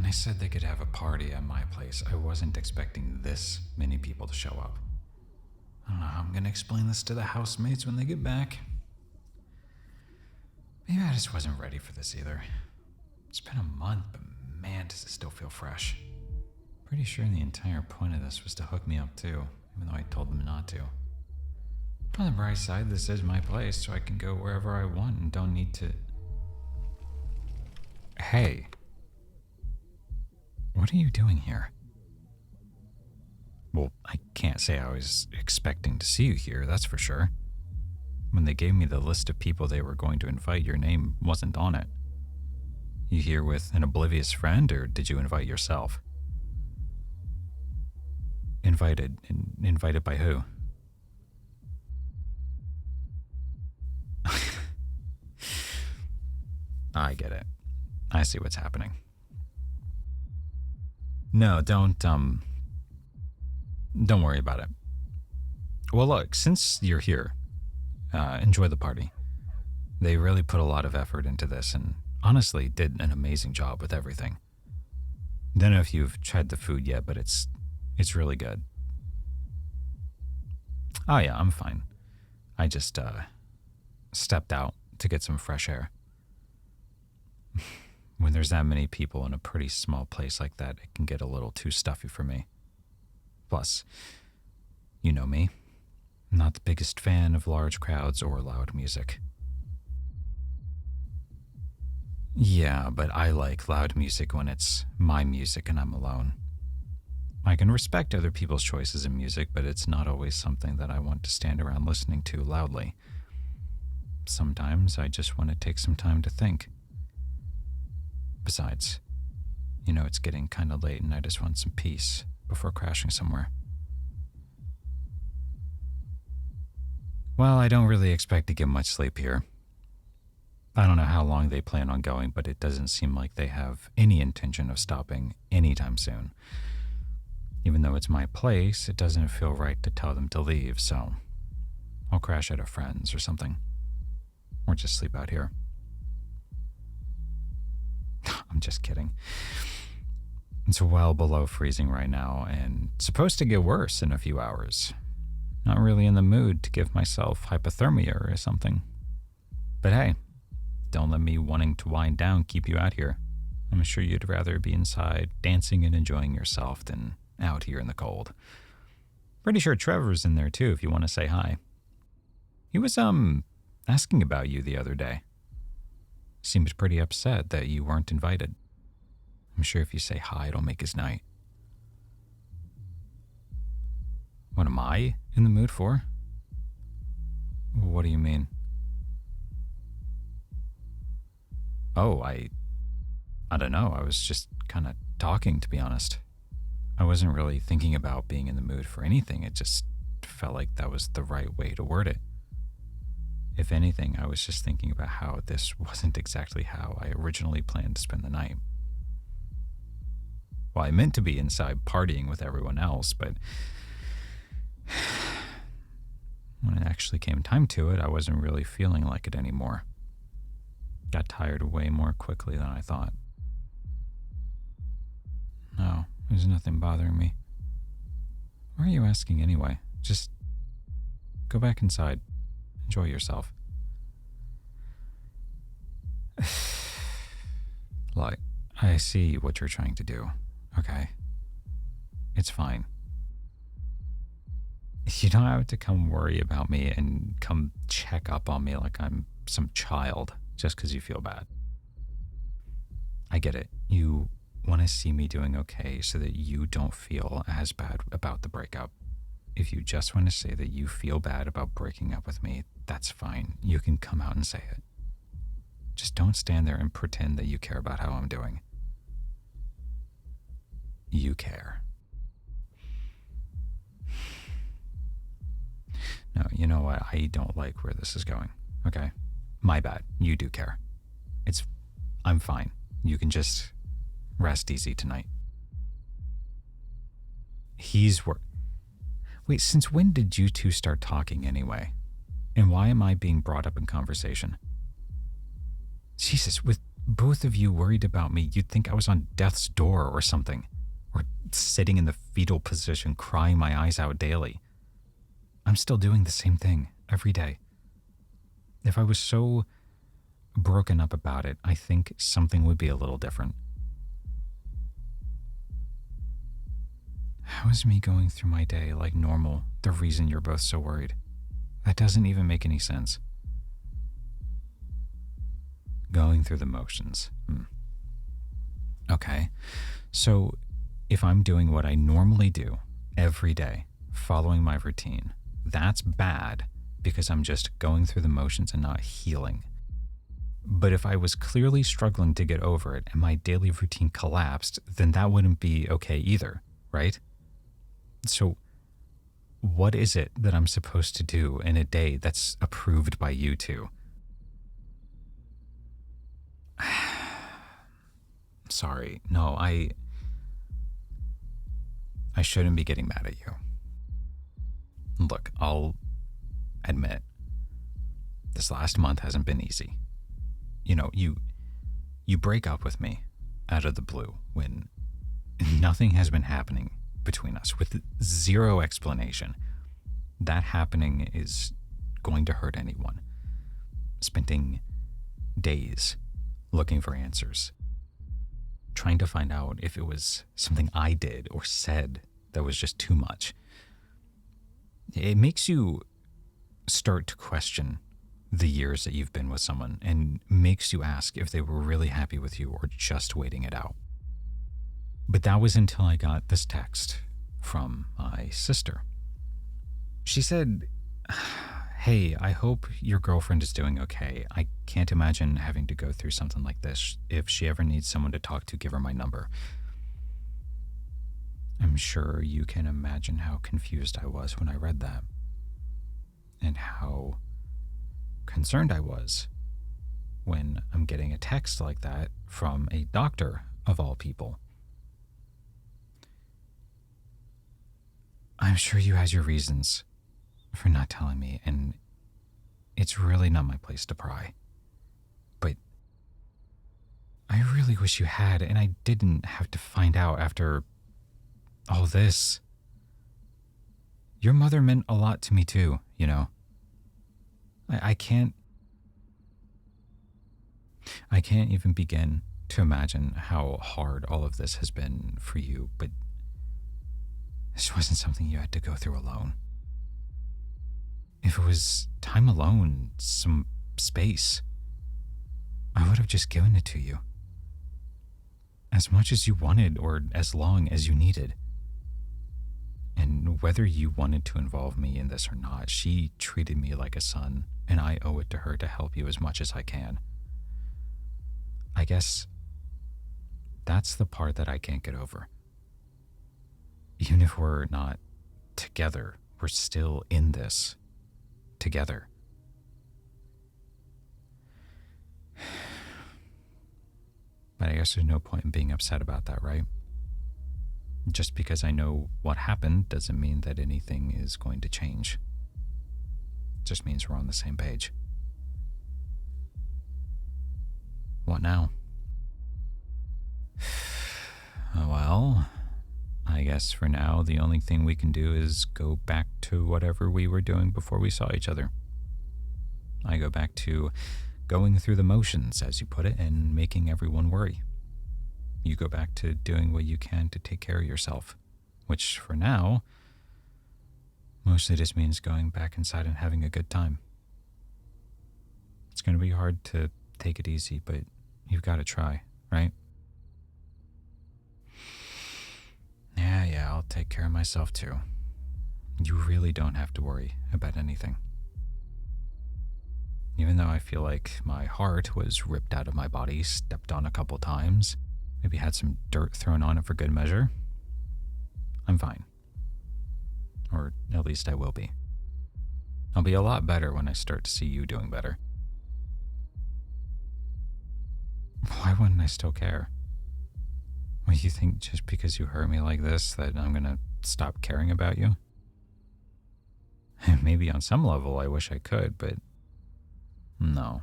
When I said they could have a party at my place, I wasn't expecting this many people to show up. I don't know how I'm gonna explain this to the housemates when they get back. Maybe I just wasn't ready for this either. It's been a month, but man, does it still feel fresh. Pretty sure the entire point of this was to hook me up too, even though I told them not to. On the bright side, this is my place, so I can go wherever I want and don't need to... Hey. What are you doing here? Well, I can't say I was expecting to see you here, that's for sure. When they gave me the list of people they were going to invite, your name wasn't on it. You here with an oblivious friend, or did you invite yourself? Invited? Invited by who? I get it. I see what's happening. No, don't worry about it. Well, look, since you're here, enjoy the party. They really put a lot of effort into this and honestly did an amazing job with everything. Don't know if you've tried the food yet, but it's really good. Oh yeah, I'm fine. I just stepped out to get some fresh air. When there's that many people in a pretty small place like that, it can get a little too stuffy for me. Plus, you know me, I'm not the biggest fan of large crowds or loud music. Yeah, but I like loud music when it's my music and I'm alone. I can respect other people's choices in music, but it's not always something that I want to stand around listening to loudly. Sometimes I just want to take some time to think. Besides, it's getting kind of late and I just want some peace before crashing somewhere. Well, I don't really expect to get much sleep here. I don't know how long they plan on going, but it doesn't seem like they have any intention of stopping anytime soon. Even though it's my place, it doesn't feel right to tell them to leave, so I'll crash at a friend's or something. Or just sleep out here. I'm just kidding. It's well below freezing right now and supposed to get worse in a few hours. Not really in the mood to give myself hypothermia or something. But hey, don't let me wanting to wind down keep you out here. I'm sure you'd rather be inside dancing and enjoying yourself than out here in the cold. Pretty sure Trevor's in there too if you want to say hi. He was asking about you the other day. Seemed pretty upset that you weren't invited. I'm sure if you say hi, it'll make his night. What am I in the mood for? What do you mean? Oh, I don't know. I was just kind of talking, to be honest. I wasn't really thinking about being in the mood for anything. It just felt like that was the right way to word it. If anything, I was just thinking about how this wasn't exactly how I originally planned to spend the night. Well, I meant to be inside partying with everyone else, but when it actually came time to it, I wasn't really feeling like it anymore. Got tired way more quickly than I thought. No, there's nothing bothering me. Why are you asking anyway? Just go back inside. Enjoy yourself. Like, I see what you're trying to do, okay? It's fine. You don't have to come worry about me and come check up on me like I'm some child just because you feel bad. I get it. You want to see me doing okay so that you don't feel as bad about the breakup. If you just want to say that you feel bad about breaking up with me, that's fine. You can come out and say it. Just don't stand there and pretend that you care about how I'm doing. You care. No, you know what? I don't like where this is going, okay? My bad. You do care. I'm fine. You can just rest easy tonight. Wait, since when did you two start talking anyway? And why am I being brought up in conversation? Jesus, with both of you worried about me, you'd think I was on death's door or something, or sitting in the fetal position crying my eyes out daily. I'm still doing the same thing every day. If I was so broken up about it, I think something would be a little different. How is me going through my day like normal the reason you're both so worried? That doesn't even make any sense. Going through the motions. Okay, so if I'm doing what I normally do every day, following my routine, that's bad because I'm just going through the motions and not healing. But if I was clearly struggling to get over it and my daily routine collapsed, then that wouldn't be okay either, right? So what is it that I'm supposed to do in a day that's approved by you two? Sorry, no, I shouldn't be getting mad at you. Look, I'll admit, this last month hasn't been easy. You know, you break up with me out of the blue when nothing has been happening between us with zero explanation. That happening is going to hurt anyone. Spending days looking for answers, trying to find out if it was something I did or said that was just too much. It makes you start to question the years that you've been with someone and makes you ask if they were really happy with you or just waiting it out. But that was until I got this text from my sister. She said, "Hey, I hope your girlfriend is doing okay. I can't imagine having to go through something like this. If she ever needs someone to talk to, give her my number." I'm sure you can imagine how confused I was when I read that, and how concerned I was when I'm getting a text like that from a doctor of all people. I'm sure you had your reasons for not telling me, and it's really not my place to pry. But I really wish you had, and I didn't have to find out after all this. Your mother meant a lot to me too, you know. I can't even begin to imagine how hard all of this has been for you, but this wasn't something you had to go through alone. If it was time alone, some space, I would have just given it to you. As much as you wanted or as long as you needed. And whether you wanted to involve me in this or not, she treated me like a son, and I owe it to her to help you as much as I can. I guess that's the part that I can't get over. Even if we're not together, we're still in this together. But I guess there's no point in being upset about that, right? Just because I know what happened doesn't mean that anything is going to change. It just means we're on the same page. What now? Well, I guess for now the only thing we can do is go back to whatever we were doing before we saw each other. I go back to going through the motions, as you put it, and making everyone worry. You go back to doing what you can to take care of yourself, which for now mostly just means going back inside and having a good time. It's going to be hard to take it easy, but you've got to try, right? Yeah, I'll take care of myself too. You really don't have to worry about anything. Even though I feel like my heart was ripped out of my body, stepped on a couple times, maybe had some dirt thrown on it for good measure, I'm fine. Or at least I will be. I'll be a lot better when I start to see you doing better. Why wouldn't I still care? Well, you think just because you hurt me like this that I'm gonna stop caring about you? Maybe on some level I wish I could, but no.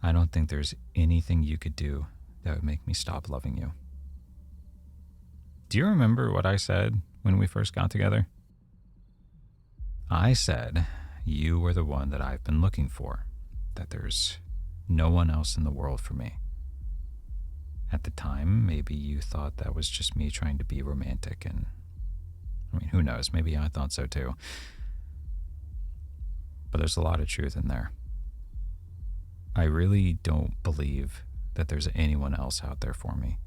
I don't think there's anything you could do that would make me stop loving you. Do you remember what I said when we first got together? I said you were the one that I've been looking for, that there's no one else in the world for me. At the time, maybe you thought that was just me trying to be romantic, and I mean, who knows, maybe I thought so too. But there's a lot of truth in there. I really don't believe that there's anyone else out there for me,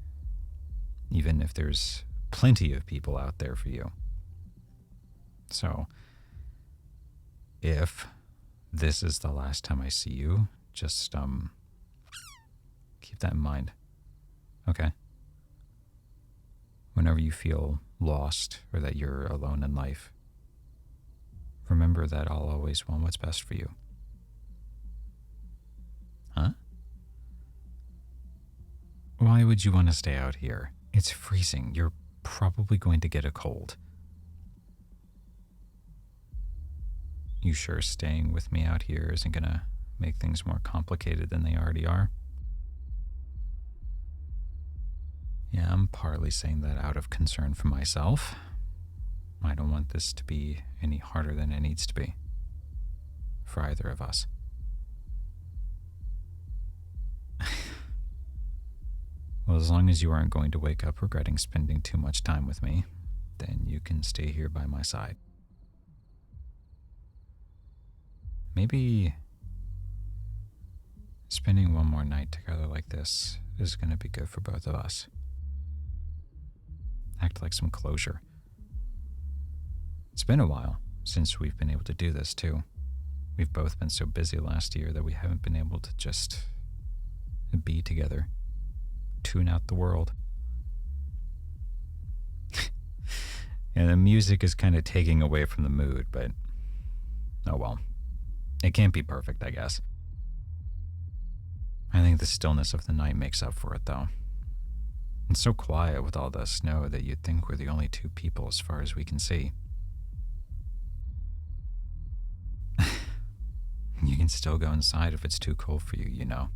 even if there's plenty of people out there for you. So, if this is the last time I see you, just keep that in mind. Okay? Whenever you feel lost or that you're alone in life, remember that I'll always want what's best for you. Huh? Why would you want to stay out here? It's freezing. You're probably going to get a cold. You sure staying with me out here isn't going to make things more complicated than they already are? Yeah, I'm partly saying that out of concern for myself. I don't want this to be any harder than it needs to be for either of us. Well, as long as you aren't going to wake up regretting spending too much time with me, then you can stay here by my side. Maybe spending one more night together like this is going to be good for both of us. Act like some closure. It's been a while since we've been able to do this, too. We've both been so busy last year that we haven't been able to just be together, tune out the world. And the music is kind of taking away from the mood, but oh well. It can't be perfect, I guess. I think the stillness of the night makes up for it, though. It's so quiet with all the snow that you'd think we're the only two people as far as we can see. You can still go inside if it's too cold for you, you know.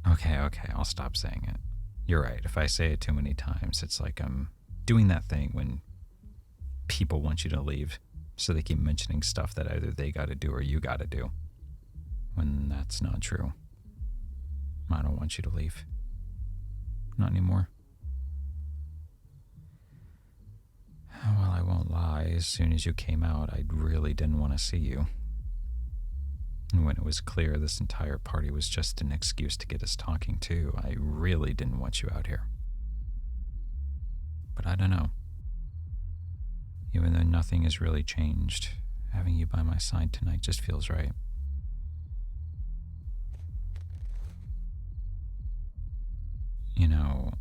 Okay, I'll stop saying it. You're right, if I say it too many times, it's like I'm doing that thing when people want you to leave, so they keep mentioning stuff that either they gotta do or you gotta do. When that's not true. I don't want you to leave. Not anymore. Well, I won't lie, as soon as you came out, I really didn't want to see you. And when it was clear this entire party was just an excuse to get us talking too, I really didn't want you out here. But I don't know. Even though nothing has really changed, having you by my side tonight just feels right. You know,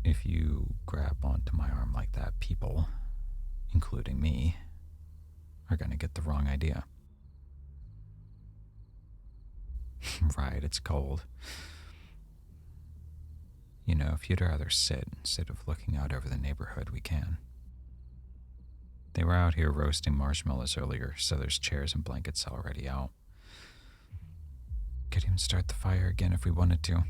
if you grab onto my arm like that, people, including me, are going to get the wrong idea. Right, it's cold. You know, if you'd rather sit instead of looking out over the neighborhood, we can. They were out here roasting marshmallows earlier, so there's chairs and blankets already out. Could even start the fire again if we wanted to.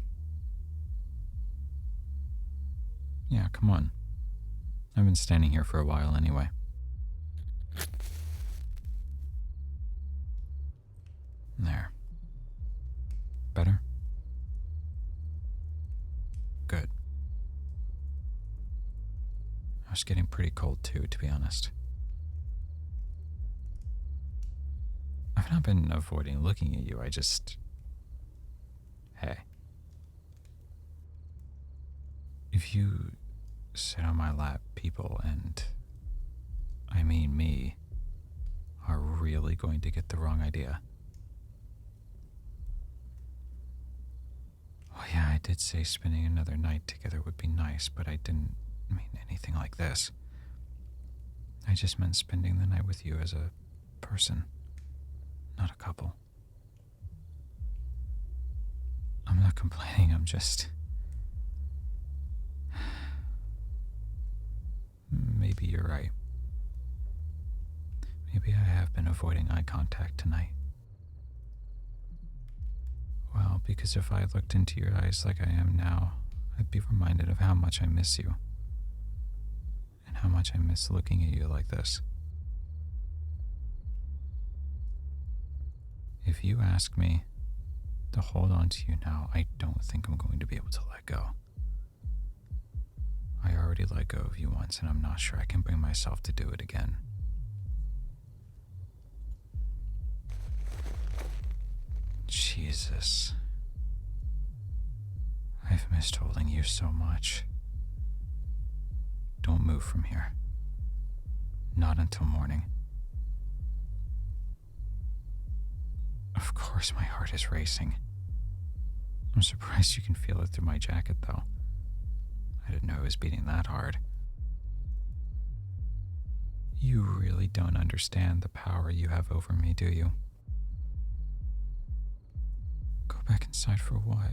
Yeah, come on. I've been standing here for a while anyway. There. Better? Good. I was getting pretty cold too, to be honest. I've not been avoiding looking at you, I just... Hey. If you sit on my lap, people, and I mean me, are really going to get the wrong idea. Oh yeah, I did say spending another night together would be nice, but I didn't mean anything like this. I just meant spending the night with you as a person, not a couple. I'm not complaining, I'm just... Maybe you're right. Maybe I have been avoiding eye contact tonight. Well, because if I looked into your eyes like I am now, I'd be reminded of how much I miss you. And how much I miss looking at you like this. If you ask me to hold on to you now, I don't think I'm going to be able to let go. I already let go of you once, and I'm not sure I can bring myself to do it again. Jesus. I've missed holding you so much. Don't move from here. Not until morning. Of course my heart is racing. I'm surprised you can feel it through my jacket, though. I didn't know it was beating that hard. You really don't understand the power you have over me, do you? Go back inside for what?